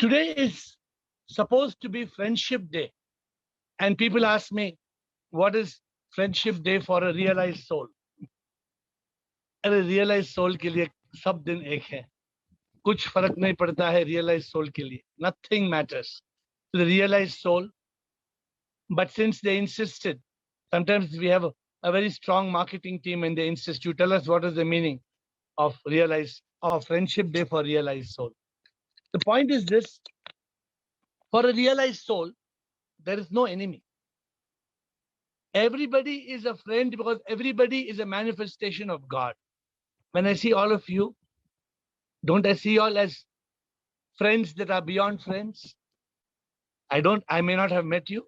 Today is supposed to be Friendship Day. And people ask me, what is Friendship Day for a realized soul? अरे realized soul के लिए सब दिन एक है. कुछ फर्क नहीं पड़ता है realized soul के लिए. Nothing matters to the realized soul. But since they insisted, sometimes we have a very strong marketing team and they insist, you tell us what is the meaning of Friendship Day for realized soul. The point is this: for a realized soul, there is no enemy. Everybody is a friend because everybody is a manifestation of God. When I see all of you, don't I see you all as friends that are beyond friends? I may not have met you,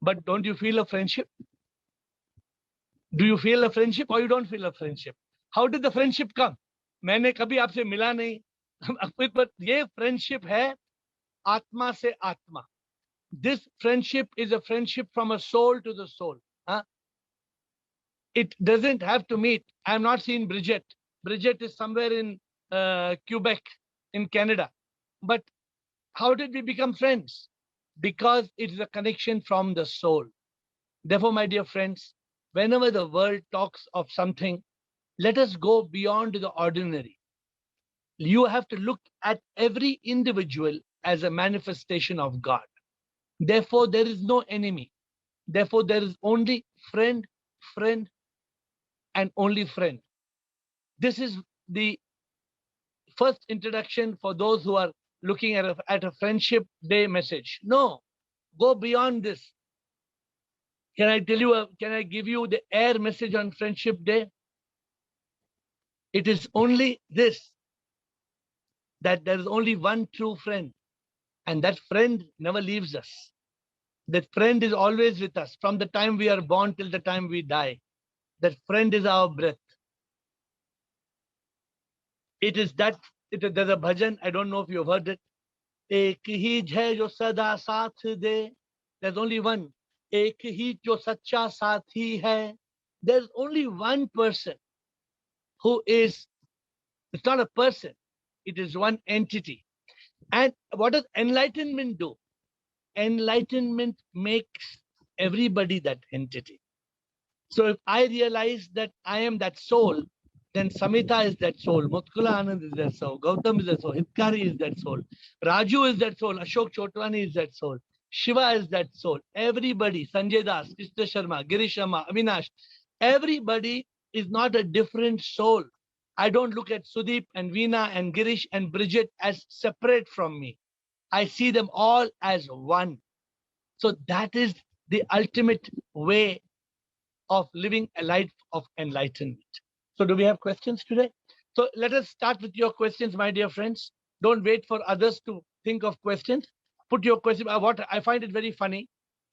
but don't you feel a friendship? Do you feel a friendship or you don't feel a friendship? How did the friendship come? मैंने कभी आपसे मिला नहीं, but ये friendship है आत्मा से आत्मा. This friendship is a friendship from a soul to the soul. Huh? It doesn't have to meet. I have not seen Bridget. Bridget is somewhere in Quebec, in Canada. But how did we become friends? Because it is a connection from the soul. Therefore, my dear friends, whenever the world talks of something, let us go beyond the ordinary. You have to look at every individual as a manifestation of God. Therefore, there is no enemy. Therefore, there is only friend, friend, and only friend. This is the first introduction for those who are looking at a Friendship Day message. No, go beyond this. Can I tell you, can I give you the air message on Friendship Day? It is only this, that there is only one true friend, and that friend never leaves us. That friend is always with us from the time we are born till the time we die. That friend is our breath. It is that, there's a bhajan, I don't know if you've heard it. Ek hi hai jo sada saath de. There's only one. Ek hi jo sacha saathi hai. There's only one person who is, it's not a person, it is one entity. And what does enlightenment do? Enlightenment makes everybody that entity. So if I realize that I am that soul, then Samita is that soul, Mutkula Anand is that soul, Gautam is that soul, Hitkari is that soul, Raju is that soul, Ashok Chotwani is that soul, Shiva is that soul. Everybody, Sanjay Das, Krishna Sharma, Girish Sharma, Avinash, everybody is not a different soul. I don't look at Sudeep and Veena and Girish and Bridget as separate from me. I see them all as one. So that is the ultimate way of living a life of enlightenment. So do we have questions today? So let us start with your questions, my dear friends. Don't wait for others to think of questions. Put your question. What I find it very funny.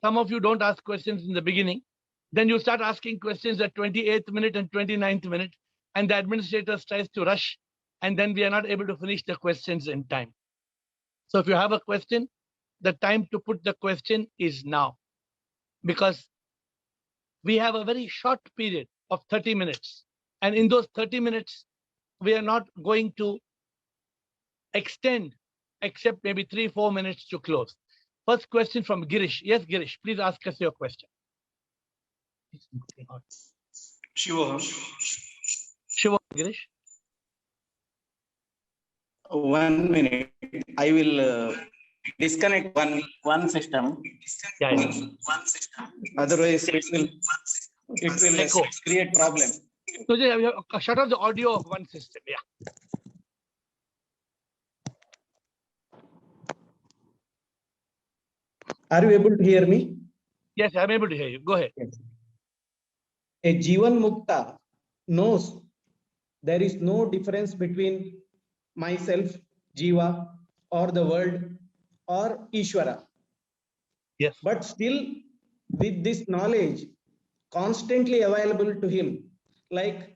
Some of you don't ask questions in the beginning. Then you start asking questions at 28th minute and 29th minute. And the administrator tries to rush. And then we are not able to finish the questions in time. So if you have a question, the time to put the question is now. Because we have a very short period of 30 minutes. And in those 30 minutes, we are not going to extend except maybe 3-4 minutes to close. First question from Girish. Yes, Girish, please ask us your question. Shiva. Shiva, Girish. 1 minute. I will disconnect one system. Yeah. Otherwise, it will create problem. So just shut off the audio of one system. Yeah. Are you able to hear me? Yes, I'm able to hear you. Go ahead. A Jivan Mukta knows there is no difference between myself, Jiva, or the world, or Ishvara. Yes. But still, with this knowledge constantly available to him, like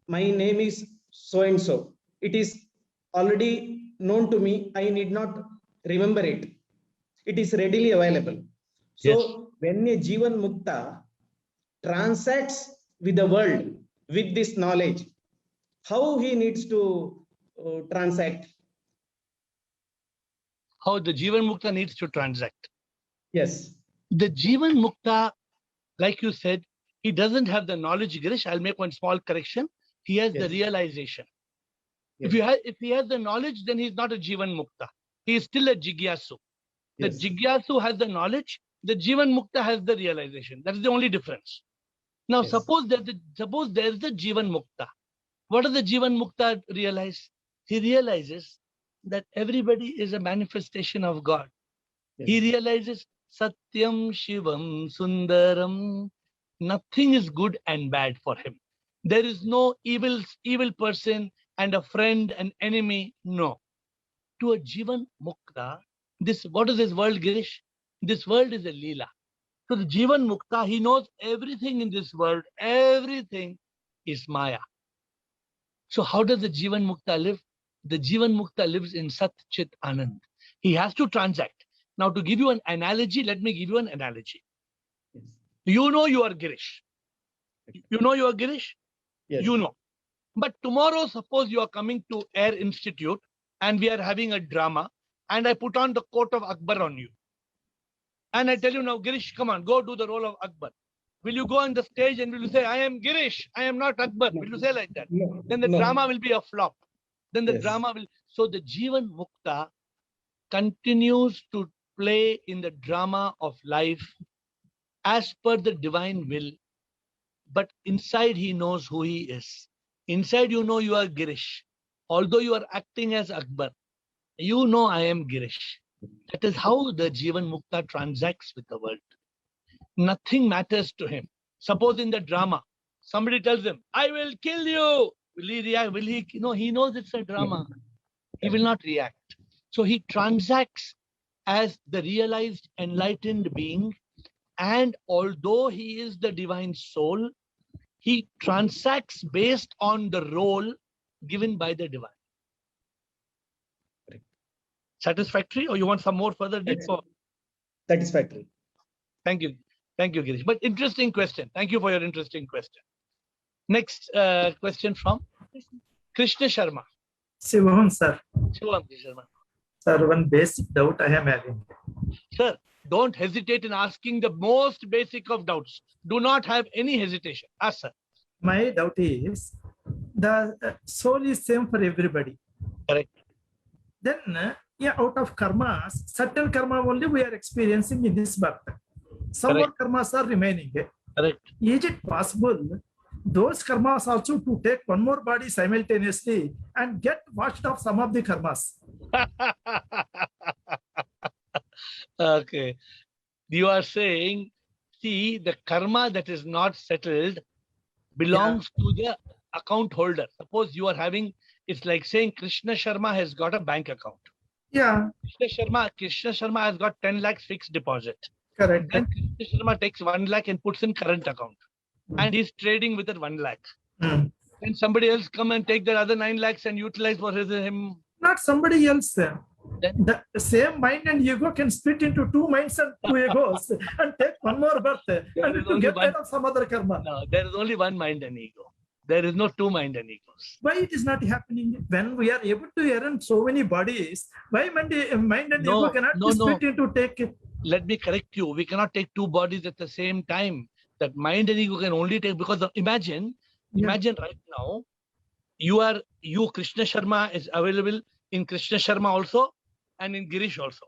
my name is so and so, it is already known to me. I need not remember it. It is readily available. So yes. When a Jivan Mukta transacts with the world with this knowledge, how he needs to transact? how the Jivan Mukta needs to transact. Yes. The Jivan Mukta, like you said, he doesn't have the knowledge, Girish. I'll make one small correction. He has the Yes. realization. Yes. If he has the knowledge, then he's not a Jivan Mukta. He is still a Jigyasu. The Yes. Jigyasu has the knowledge. The Jivan Mukta has the realization. That's the only difference. Now, Yes. suppose there's the Jivan Mukta. What does the Jivan Mukta realize? He realizes that everybody is a manifestation of God. Yes. He realizes Satyam Shivam Sundaram. Nothing is good and bad for him. There is no evil person and a friend and enemy. No. To a Jivan Mukta, what is this world, Girish? This world is a Leela. To the Jivan Mukta, he knows everything in this world. Everything is Maya. So how does the Jivan Mukta live? The Jivan Mukta lives in Sat Chit Anand. He has to transact. Now, to give you an analogy, let me give you an analogy. Yes. You know you are Girish. You know you are Girish? Yes. You know. But tomorrow, suppose you are coming to Air Institute and we are having a drama and I put on the coat of Akbar on you. And I tell you now, Girish, come on, go do the role of Akbar. Will you go on the stage and will you say, I am Girish, I am not Akbar? Will you say like that? No. Then the No. drama will be a flop. Then the Yes. drama will. So the Jivan Mukta continues to play in the drama of life as per the divine will. But inside he knows who he is. Inside you know you are Girish. Although you are acting as Akbar, you know I am Girish. That is how the Jivan Mukta transacts with the world. Nothing matters to him. Suppose in the drama, somebody tells him, I will kill you. Will he react? Will he? No, he knows it's a drama. He will not react. So he transacts as the realized enlightened being. And although he is the divine soul, he transacts based on the role given by the divine. Correct. Satisfactory? Or you want some more further deep? Satisfactory. Thank you. Thank you, Girish. But interesting question. Thank you for your interesting question. Next question from Krishna Sharma. Shivam, sir. Shivam Sharma. Sir, one basic doubt I am having. Sir, don't hesitate in asking the most basic of doubts. Do not have any hesitation. Ask, sir. My doubt is the soul is same for everybody. Correct. Then, yeah, out of karmas, certain karma only we are experiencing in this birth. Some more karmas are remaining. Correct. Is it possible those karmas also to take one more body simultaneously and get washed off some of the karmas? Okay. You are saying, see, the karma that is not settled belongs to the account holder. Suppose you are having, it's like saying Krishna Sharma has got a bank account. Yeah. Krishna Sharma has got 10 lakhs fixed deposit. Correct. Then Krishna Sharma takes 1 lakh and puts in current account. And he's trading with that 1 lakh. Mm. Then somebody else come and take the other 9 lakhs and utilize for him. Not somebody else. The same mind and ego can split into two minds and two egos and take one more birth and to get rid of some other karma. No, there is only one mind and ego. There is no two mind and egos. Why it is not happening? When we are able to earn so many bodies, why mind and ego cannot be split into take? Let me correct you. We cannot take two bodies at the same time. That mind and ego can only take, because imagine right now, you Krishna Sharma is available in Krishna Sharma also and in Girish also.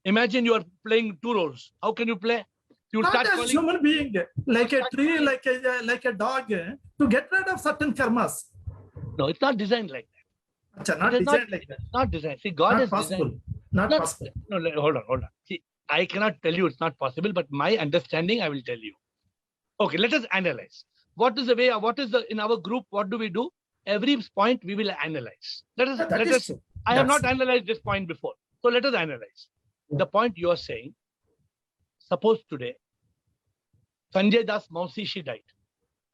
Imagine you are playing two roles. How can you play? You Not start as calling human being, like a tree, like a dog, to get rid of certain karmas. No, it's not designed like that. Achha, not designed like that. Not designed. See, God Not is possible. designed. Not possible. No, hold on. See, I cannot tell you it's not possible, but my understanding, I will tell you. Okay, let us analyze. In our group, what do we do? Every point we will analyze. I have not analyzed this point before. So let us analyze. The point you are saying, suppose today, Sanjay Das Mausi, she died.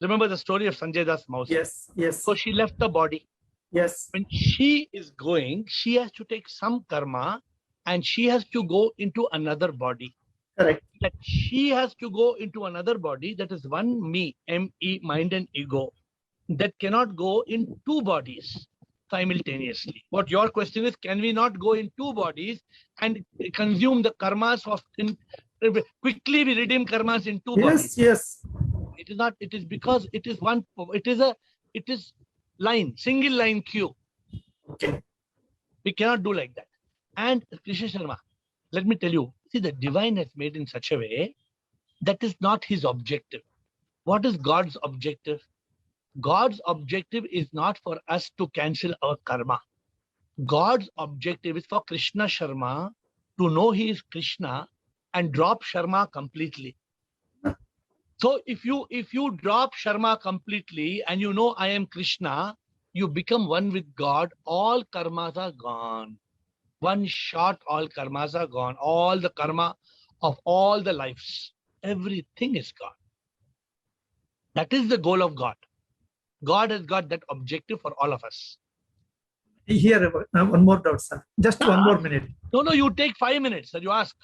Remember the story of Sanjay Das Mausi? Yes. So she left the body. Yes. When she is going, she has to take some karma and she has to go into another body. Correct. That she has to go into another body, that is one me, M-E, mind and ego, that cannot go in two bodies. simultaneously. What your question is, can we not go in two bodies and consume the karmas of quickly we redeem karmas in two bodies? Yes. It is not, it is because it is one, it is line, single line queue. Okay. We cannot do like that. And Krishna Sharma, let me tell you, see, the divine has made in such a way that is not his objective. What is God's objective? God's objective is not for us to cancel our karma. God's objective is for Krishna Sharma to know he is Krishna and drop Sharma completely. So if you drop Sharma completely and you know I am Krishna, you become one with God, all karmas are gone. One shot, all karmas are gone. All the karma of all the lives, everything is gone. That is the goal of God. God has got that objective for all of us. Here, one more doubt, sir. Just 1 more minute. No, you take 5 minutes, sir. You ask.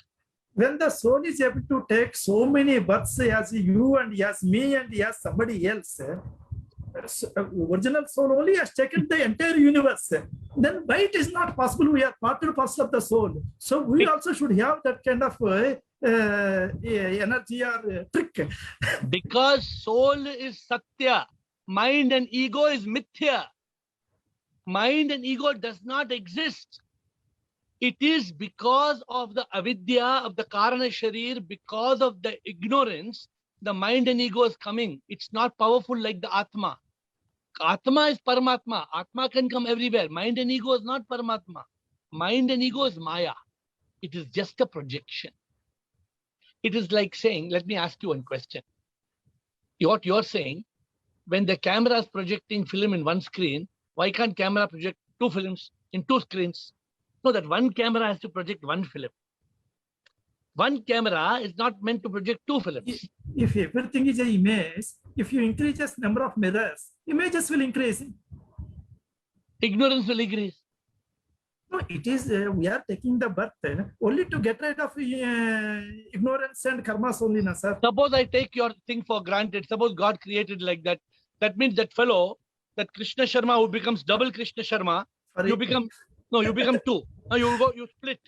When the soul is able to take so many births as you and as me and as somebody else, original soul only has taken the entire universe. Then why it is not possible? We are part and parcel of the soul. So we also should have that kind of energy or trick. Because soul is Satya. Mind and ego is Mithya. Mind and ego does not exist. It is because of the avidya of the Karana Sharir, because of the ignorance, the mind and ego is coming. It's not powerful like the Atma. Atma is Paramatma. Atma can come everywhere. Mind and ego is not Paramatma. Mind and ego is Maya. It is just a projection. It is like saying, let me ask you one question. What you're saying, when the camera is projecting film in one screen, why can't camera project two films in two screens? No, that one camera has to project one film. One camera is not meant to project two films. If everything is an image, if you increase the number of mirrors, images will increase. Ignorance will increase. No, it is, we are taking the birth only to get rid of ignorance and karmas only, na, sir. Suppose I take your thing for granted. Suppose God created like that. That means that fellow, that Krishna Sharma who becomes double Krishna Sharma, Sorry. you become two. Now you split.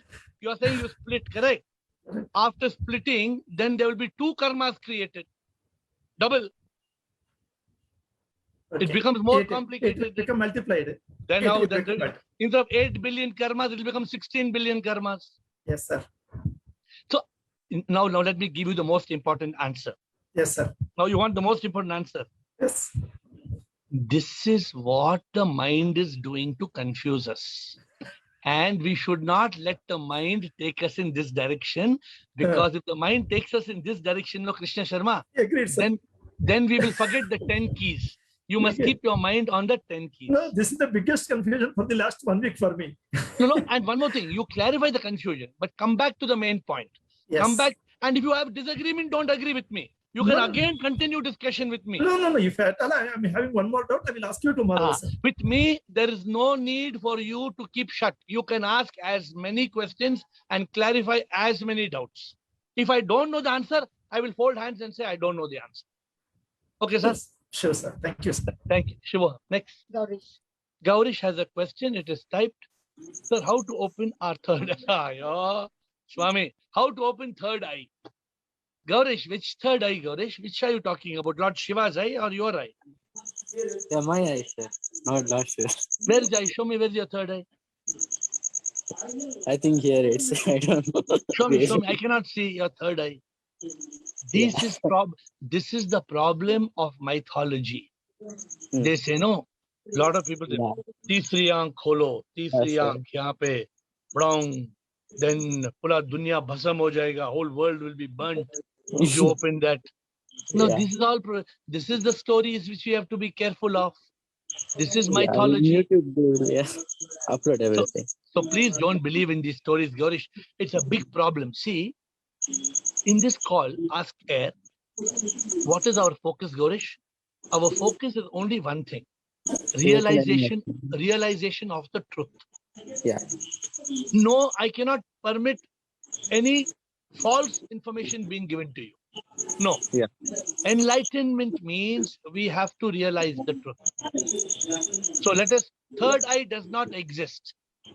You are saying you split, correct? After splitting, then there will be two karmas created. Double. Okay. It becomes more complicated. It becomes multiplied. Then how? Instead of 8 billion karmas, it will become 16 billion karmas. Yes, sir. So now let me give you the most important answer. Yes, sir. Now you want the most important answer. Yes. This is what the mind is doing to confuse us. And we should not let the mind take us in this direction, because if the mind takes us in this direction, no, Krishna Sharma, Agreed, sir. then we will forget the 10 keys. You must keep your mind on the 10 keys. No, this is the biggest confusion for the last 1 week for me. No, and one more thing, you clarify the confusion, but come back to the main point. Yes. Come back, and if you have disagreement, don't agree with me. You can again continue discussion with me. No. If I am having one more doubt, I will ask you tomorrow, sir. With me, there is no need for you to keep shut. You can ask as many questions and clarify as many doubts. If I don't know the answer, I will fold hands and say, I don't know the answer. Okay, sir? Yes. Sure, sir. Thank you, sir. Thank you. Shiva. Next. Gaurish has a question. It is typed. Sir, how to open our third eye? Oh, Swami, how to open third eye? Gaurish, which third eye, Gaurish? Which are you talking about? Lord Shiva's eye or your eye? Yeah, my eye, sir. Not Lord Shiva. Where's your eye? Show me where's your third eye. I think here it's, I don't know. Show me. I cannot see your third eye. This is the problem of mythology. They say, no, a lot of people say, तीसरी आंख खोलो, तीसरी आंख यहाँ पे, brown, then पूरा दुनिया भस्म हो जाएगा, whole world will be burnt if you open that. No, this is the stories which we have to be careful of. This is mythology. Upload everything. So please don't believe in these stories, Gaurish. It's a big problem. See, in this call, Ask Air, what is our focus, Gaurish? Our focus is only one thing. Realization of the truth. Yeah. No, I cannot permit any false information being given to you. No. Yeah. Enlightenment means we have to realize the truth. So let us Third eye does not exist.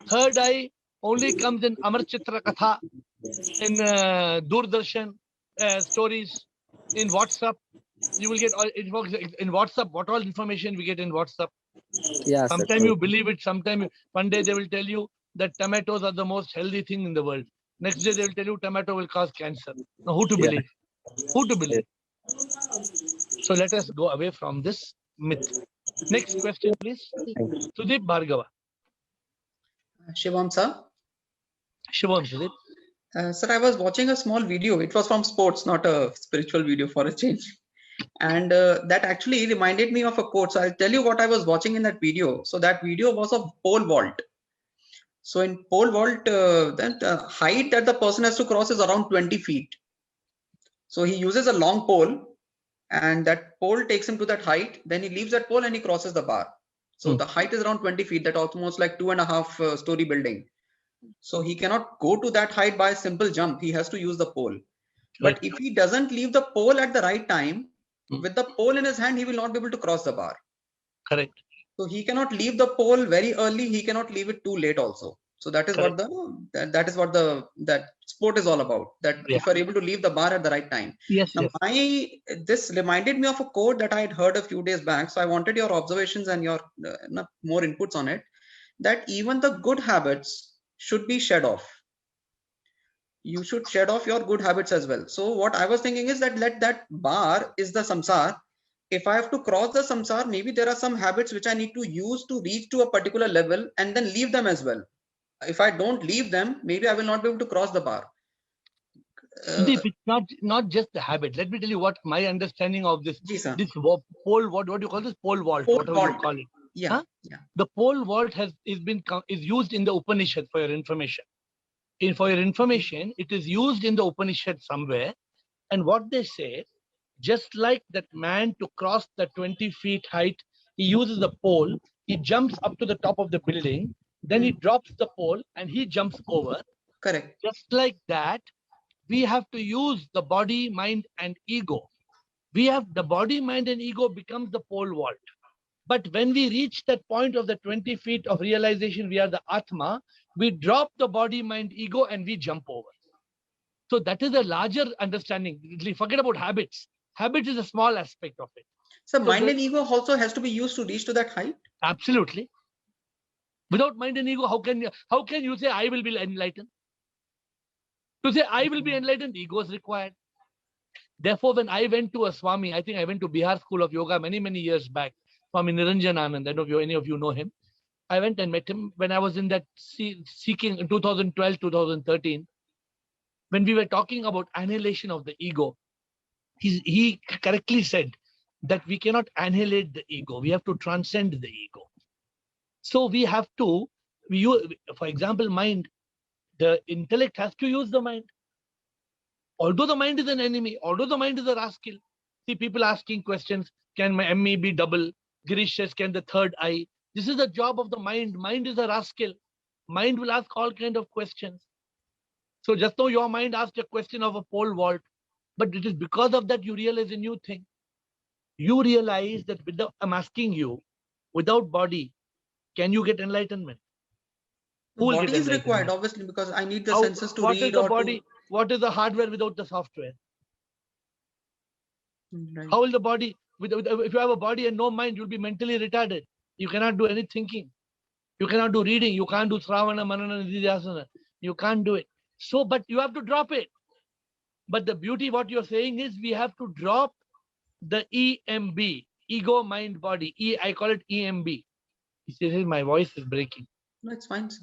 Third eye only comes in Amar Chitra Katha, in Doordarshan stories, in WhatsApp. You will get all in WhatsApp. What all information we get in WhatsApp? Yeah, sir. Sometimes you believe it. Sometimes one day they will tell you that tomatoes are the most healthy thing in the world. Next day they will tell you tomato will cause cancer. Now who to Yeah. believe? Who to believe? So let us go away from this myth. Next question, please. Sudeep Bhargava. Shivam sir. Shivam, Sudeep. Sir, I was watching a small video. It was from sports, not a spiritual video for a change. And that actually reminded me of a quote. So I'll tell you what I was watching in that video. So that video was of pole vault. So in pole vault, the height that the person has to cross is around 20 feet. So he uses a long pole and that pole takes him to that height. Then he leaves that pole and he crosses the bar. So the height is around 20 feet. That's almost like 2.5 story building. So he cannot go to that height by a simple jump. He has to use the pole. But if he doesn't leave the pole at the right time, with the pole in his hand, he will not be able to cross the bar. Correct. So he cannot leave the pole very early. He cannot leave it too late also. So that is Correct. what that sport is all about. That if you are able to leave the bar at the right time. Yes. Now Yes. this reminded me of a quote that I had heard a few days back. So I wanted your observations and your more inputs on it. That even the good habits should be shed off. You should shed off your good habits as well. So what I was thinking is that let that bar is the samsar. If I have to cross the samsar, maybe there are some habits which I need to use to reach to a particular level and then leave them as well. If I don't leave them, maybe I will not be able to cross the bar. Sudeep, it's not just the habit. Let me tell you what my understanding of this pole, what do you call this? Pole vault, whatever you call it. Yeah. Huh? Yeah. The pole vault is used in the Upanishad for your information. For your information, it is used in the Upanishad somewhere. And what they say, just like that man to cross the 20 feet height, he uses the pole, he jumps up to the top of the building, then he drops the pole and he jumps over. Correct. Just like that, we have to use the body, mind, and ego. We have the body, mind, and ego becomes the pole vault. But when we reach that point of the 20 feet of realization, we are the Atma, we drop the body, mind, ego, and we jump over. So that is a larger understanding. Forget about habits. Habits is a small aspect of it. So mind and ego also has to be used to reach to that height? Absolutely. Without mind and ego, how can you say I will be enlightened? To say I will be enlightened, ego is required. Therefore, when I went to a Swami, I think I went to Bihar School of Yoga many years back, Swami Niranjan Anand, I don't know if any of you know him. I went and met him when I was in that seeking in 2012, 2013. When we were talking about annihilation of the ego, he correctly said that we cannot annihilate the ego. We have to transcend the ego. So we have to, for example, mind, the intellect has to use the mind. Although the mind is an enemy, although the mind is a rascal. See, people asking questions, can my ME be double? Girish says, can the third eye? This is the job of the mind. Mind is a rascal. Mind will ask all kinds of questions. So just though your mind asked a question of a pole vault, but it is because of that you realize a new thing. You realize that I'm asking you, without body, can you get enlightenment? Body is required, obviously, because I need the senses to read. What is the body? What is the hardware without the software? Right. How will the body, if you have a body and no mind, you'll be mentally retarded. You cannot do any thinking. You cannot do reading. You can't do Sravana, Manana, Nidhyasana. You can't do it. So, but you have to drop it. But the beauty, what you're saying is we have to drop the EMB, ego, mind, body. I call it EMB. He says, my voice is breaking. No, it's fine, sir.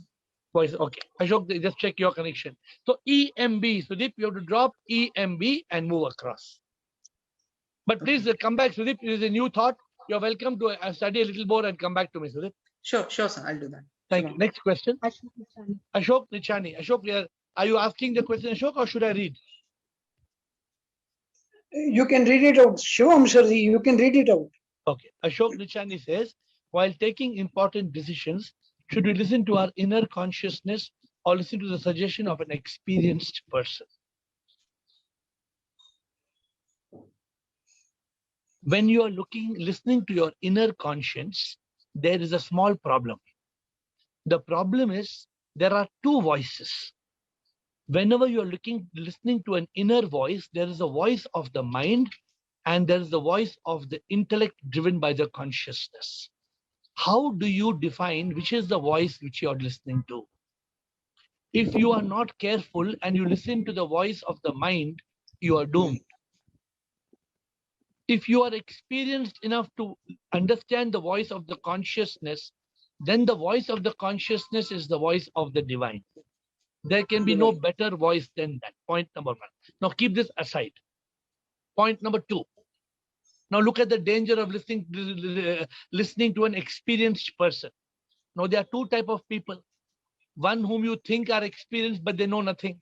Voice, okay. Ashok, just check your connection. So EMB, Sudeep, you have to drop EMB and move across. But please come back, Sudeep. It is a new thought. You're welcome to study a little more and come back to me, Sudeep. Sure, sir. I'll do that. Thank you. Next question. Ashok Nichani. Ashok, are you asking the question, Ashok, or should I read? You can read it out. Shivam Sharji, you can read it out. Okay. Ashok Nichani says, while taking important decisions, should we listen to our inner consciousness or listen to the suggestion of an experienced person? When you are listening to your inner conscience, there is a small problem. The problem is there are two voices. Whenever you're listening to an inner voice, there is a voice of the mind and there is the voice of the intellect driven by the consciousness. How do you define which is the voice which you are listening to? If you are not careful and you listen to the voice of the mind, you are doomed. If you are experienced enough to understand the voice of the consciousness, then the voice of the consciousness is the voice of the divine. There can be no better voice than that. Point number one. Now keep this aside. Point number two. Now look at the danger of listening to an experienced person. Now there are two types of people. One whom you think are experienced, but they know nothing.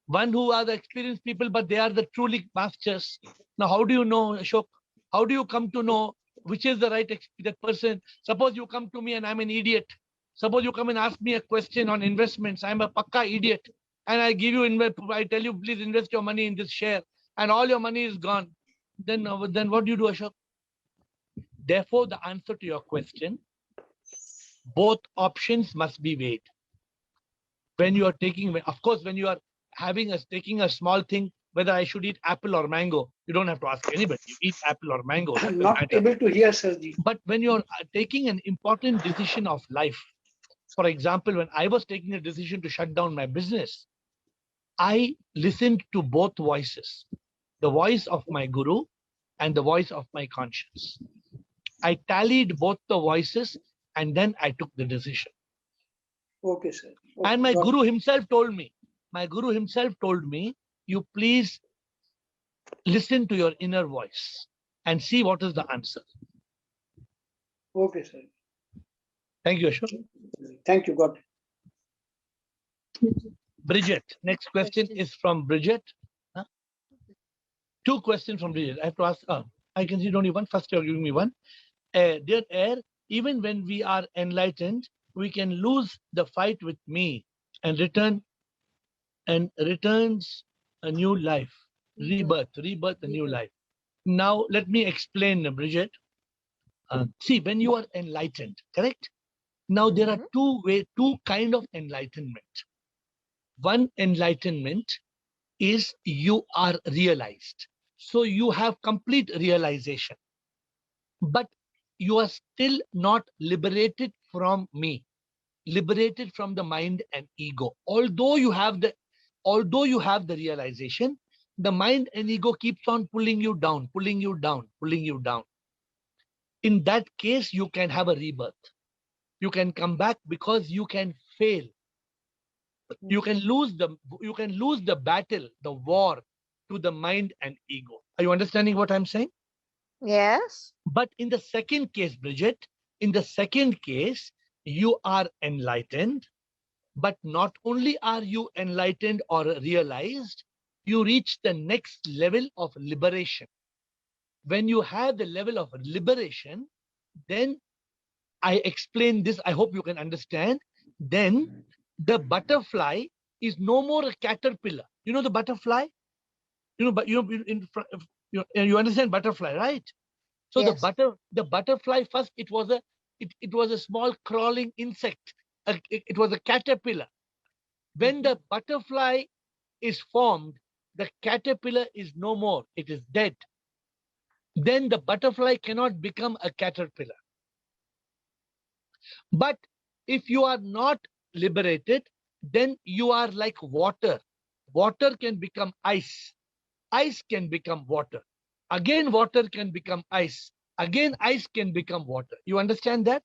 One who are the experienced people, but they are the truly masters. Now, how do you know, Ashok? How do you come to know which is the right that person? Suppose you come to me and I'm an idiot. Suppose you come and ask me a question on investments. I'm a pakka idiot. And I give you, I tell you, please invest your money in this share. And all your money is gone. Then what do you do, Ashok? Therefore, the answer to your question, both options must be weighed. When you are taking, of course, when you are taking a small thing, whether I should eat apple or mango, you don't have to ask anybody. You eat apple or mango. I'm not able to hear, Sirji. But when you're taking an important decision of life, for example, when I was taking a decision to shut down my business, I listened to both voices, the voice of my guru and the voice of my conscience. I tallied both the voices and then I took the decision. Okay, sir. Okay, And my guru himself told me, you please listen to your inner voice and see what is the answer. Okay, sir. Thank you, Ashok. Thank you, God. Bridget, next question is from Bridget. Huh? Two questions from Bridget. I have to ask. I can see only one. First, you're giving me one. Dear Air, even when we are enlightened, we can lose the fight with me and returns a new life, rebirth, a new life. Now, let me explain, Bridget. See, when you are enlightened, correct? Now, there are two kind of enlightenment. One enlightenment is you are realized. So you have complete realization. But you are still not liberated from me, liberated from the mind and ego. Although you have the realization, the mind and ego keeps on pulling you down, pulling you down, pulling you down. In that case, you can have a rebirth. You can come back because you can fail. You can lose the battle, the war to the mind and ego. Are you understanding what I'm saying? Yes. But in the second case, Bridget, in the second case, you are enlightened, but not only are you enlightened or realized, you reach the next level of liberation. When you have the level of liberation, then I explain this, I hope you can understand, then the butterfly is no more a caterpillar. You know the butterfly? You understand butterfly, right? So yes. the butterfly first, it was a small crawling insect. It was a caterpillar. When the butterfly is formed, the caterpillar is no more. It is dead. Then the butterfly cannot become a caterpillar. But if you are not liberated, then you are like water. Water can become ice. Ice can become water. Again, water can become ice. Again, ice can become water. You understand that?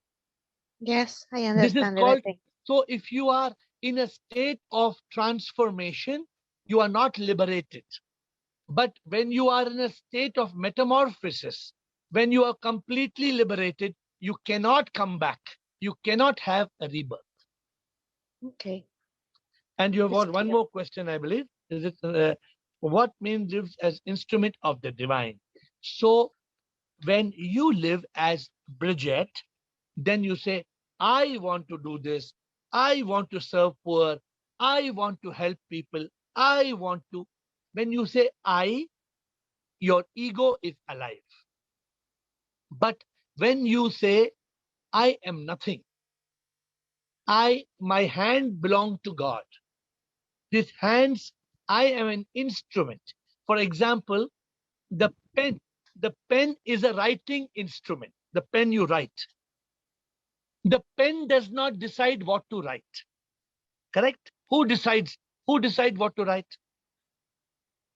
Yes, I understand. This is called, so if you are in a state of transformation, you are not liberated. But when you are in a state of metamorphosis, when you are completely liberated, you cannot come back. You cannot have a rebirth. Okay. And you have got one more question, I believe. Is it what means lives as instrument of the divine? So when you live as Bridget, then you say, I want to do this. I want to serve poor. I want to help people. I want to. When you say I, your ego is alive. But when you say, I am nothing, my hand belong to God. These hands, I am an instrument. For example, the pen is a writing instrument. The pen you write. The pen does not decide what to write. Correct? Who decides what to write?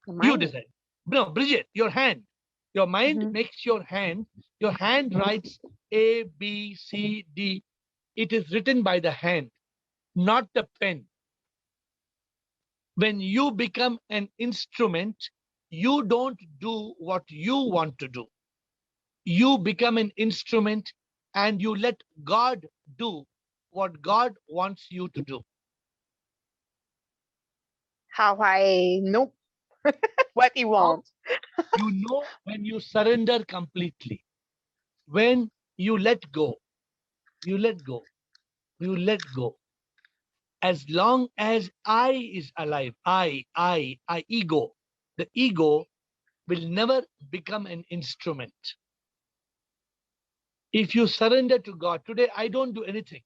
The You mind. decide. No, Bridget, your hand. Your mind Mhm. makes your hand writes A, B, C, D. It is written by the hand, not the pen. When you become an instrument, you don't do what you want to do. You become an instrument and you let God do what God wants you to do. How I know what he wants. You know when you surrender completely, when you let go, you let go, you let go. As long as I is alive, I, ego, the ego will never become an instrument. If you surrender to God, today I don't do anything.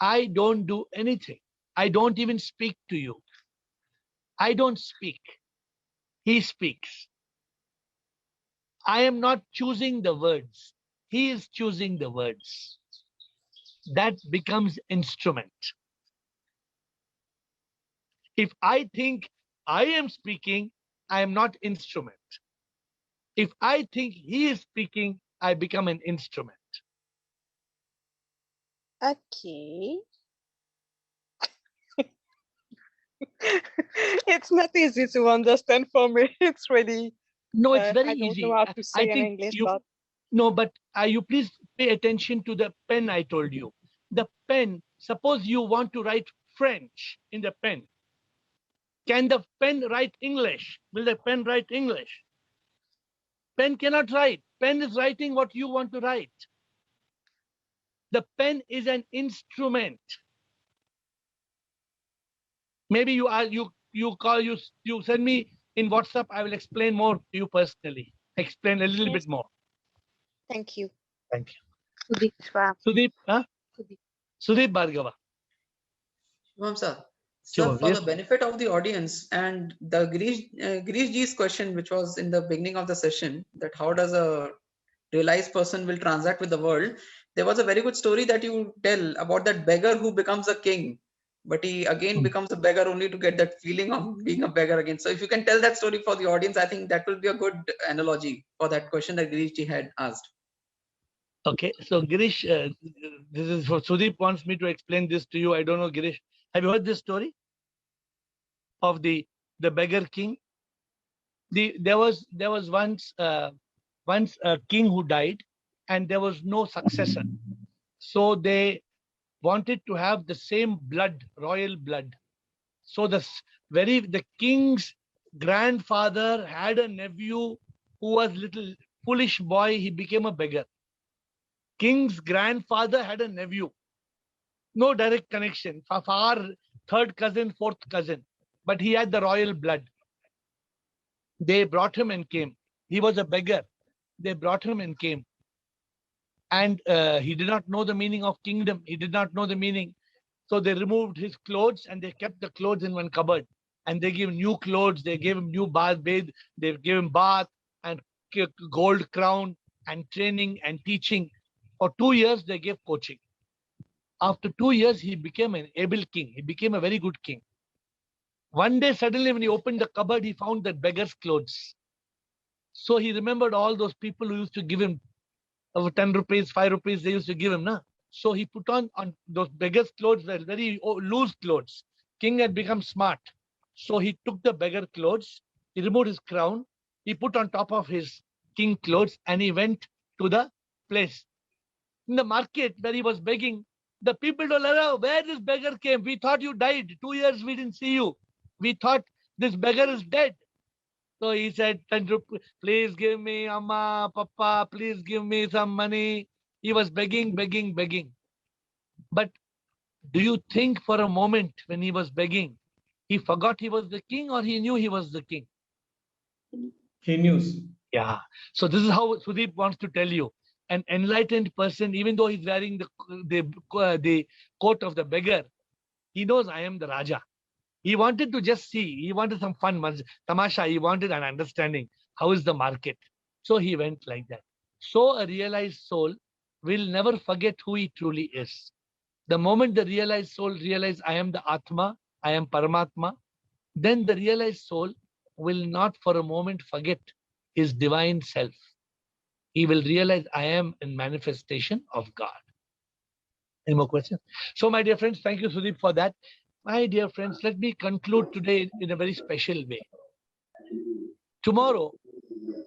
I don't do anything. I don't even speak to you. I don't speak. He speaks. I am not choosing the words. He is choosing the words. That becomes instrument. If I think I am speaking, I am not instrument. If I think he is speaking, I become an instrument. Okay. It's not easy to understand for me. It's really, No, it's very I don't easy. know how to say I in think English, you, but no, but you please pay attention to the pen I told you. The pen, suppose you want to write French in the pen. Can the pen write English? Will the pen write English? Pen cannot write. Pen is writing what you want to write. The pen is an instrument. Maybe you send me in WhatsApp. I will explain more to you personally. Explain a little yes, bit more. thank you. Thank you. Sudeep. Sudeep, huh? Sudeep. Sudeep Bhargava. Shubham sir. Sure, Sir, for yes. the benefit of the audience and the Girish Ji's question, which was in the beginning of the session, that how does a realized person will transact with the world, there was a very good story that you tell about that beggar who becomes a king, but he again becomes a beggar only to get that feeling of being a beggar again. So if you can tell that story for the audience, I think that will be a good analogy for that question that Girish Ji had asked. Okay, so Girish, this is for Sudeep wants me to explain this to you. I don't know, Girish. Have you heard this story of the beggar king? There was once a king who died, and there was no successor. So they wanted to have the same blood, royal blood. So the king's grandfather had a nephew who was little foolish boy. He became a beggar. King's grandfather had a nephew. No direct connection, far third cousin, fourth cousin, but he had the royal blood. They brought him and came. He was a beggar. They brought him and came. And he did not know the meaning of kingdom. He did not know the meaning. So they removed his clothes and they kept the clothes in one cupboard. And they gave him new clothes. They gave him new bathe. They gave him bath and gold crown and training and teaching. For 2 years, they gave coaching. After 2 years, he became an able king. He became a very good king. One day, suddenly, when he opened the cupboard, he found that beggar's clothes. So he remembered all those people who used to give him 10 rupees, 5 rupees, they used to give him. Na? So he put on those beggar's clothes, were very loose clothes. King had become smart. So he took the beggar clothes, he removed his crown, he put on top of his king clothes, and he went to the place. In the market where he was begging, the people told, where this beggar came? We thought you died. 2 years we didn't see you. We thought this beggar is dead. So he said, 10 rupees, please give me, Amma, Papa, please give me some money. He was begging. But do you think for a moment when he was begging, he forgot he was the king or he knew he was the king? He knew. Yeah. So this is how Sudeep wants to tell you. an enlightened person, even though he's wearing the coat of the beggar, he knows I am the Raja. He wanted to just see, he wanted some fun, tamasha, he wanted an understanding. How is the market? So he went like that. So a realized soul will never forget who he truly is. The moment the realized soul realizes I am the Atma, I am Paramatma, then the realized soul will not for a moment forget his divine self. He will realize I am a manifestation of God. Any more questions? So my dear friends, thank you, Sudeep, for that. My dear friends, let me conclude today in a very special way. Tomorrow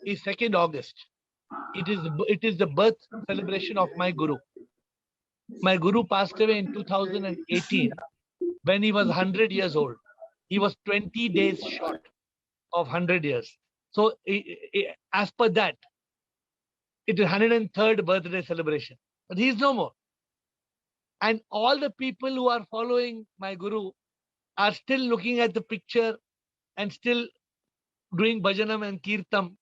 is 2nd August. It is the birth celebration of my Guru. My Guru passed away in 2018 when he was 100 years old. He was 20 days short of 100 years. So as per that, it is 103rd birthday celebration. But he is no more. And all the people who are following my Guru are still looking at the picture and still doing bhajanam and kirtam.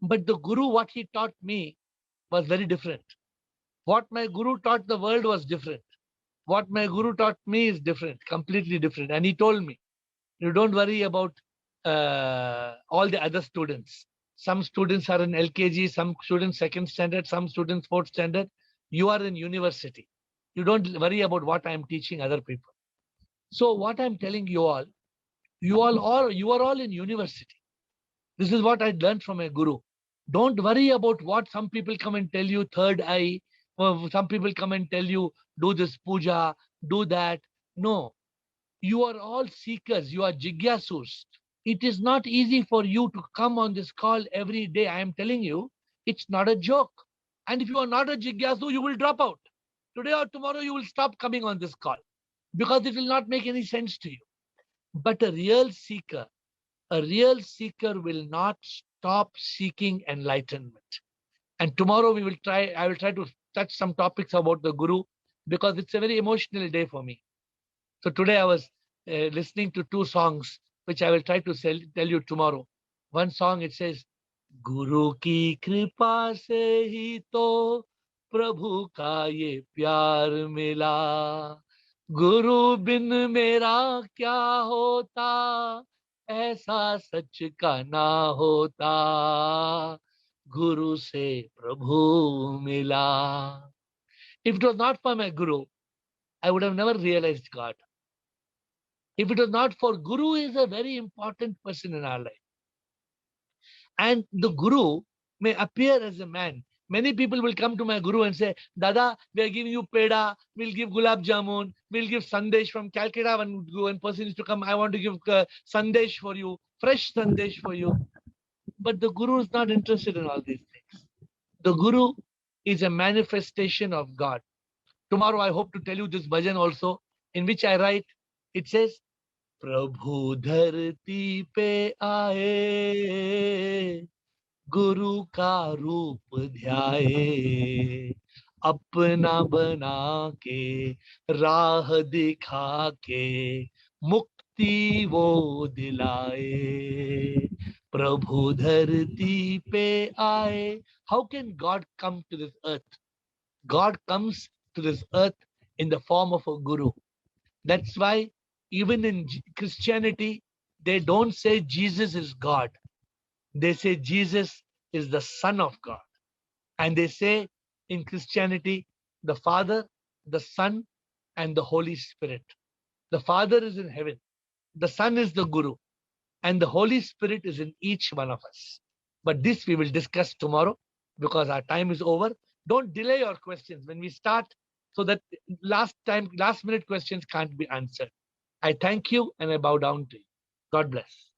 But the Guru, what he taught me was very different. What my Guru taught the world was different. What my Guru taught me is different, completely different. And he told me, you don't worry about all the other students. Some students are in LKG, some students 2nd standard, some students 4th standard. You are in university. You don't worry about what I am teaching other people. So what I'm telling you all are all in university. This is what I learned from a Guru. Don't worry about what some people come and tell you, third eye. Some people come and tell you, do this puja, do that. No, you are all seekers. You are jigyasus. It is not easy for you to come on this call every day. I am telling you, it's not a joke. And if you are not a jigyasu, you will drop out. Today or tomorrow, you will stop coming on this call because it will not make any sense to you. But a real seeker will not stop seeking enlightenment. And tomorrow I will try to touch some topics about the Guru because it's a very emotional day for me. So today I was listening to 2 songs, which I will try to tell you tomorrow. One song, it says, Guru ki kripa se hi to Prabhu ka ye pyar mila. Guru bin mera kya hota, aisa sach ka na hota. Guru se Prabhu mila. If it was not for my Guru, I would have never realized God. If it was not for Guru, is a very important person in our life. And the Guru may appear as a man. Many people will come to my Guru and say, Dada, we are giving you peda, we'll give gulab jamun, we'll give sandesh from Calcutta. When person is to come, I want to give sandesh for you, fresh sandesh for you. But the Guru is not interested in all these things. The Guru is a manifestation of God. Tomorrow I hope to tell you this bhajan also, in which I write, it says, Prabhu dharti pe aaye, Guru ka roop dhyaye, apna bana ke, raah dikha ke, mukti wo dilaye. Prabhu dharti pe aaye. How can God come to this earth? God comes to this earth in the form of a Guru. That's why even in Christianity, they don't say Jesus is God. They say Jesus is the Son of God. And they say in Christianity, the Father, the Son, and the Holy Spirit. The Father is in heaven. The Son is the Guru. And the Holy Spirit is in each one of us. But this we will discuss tomorrow because our time is over. Don't delay your questions when we start so that last minute questions can't be answered. I thank you and I bow down to you. God bless.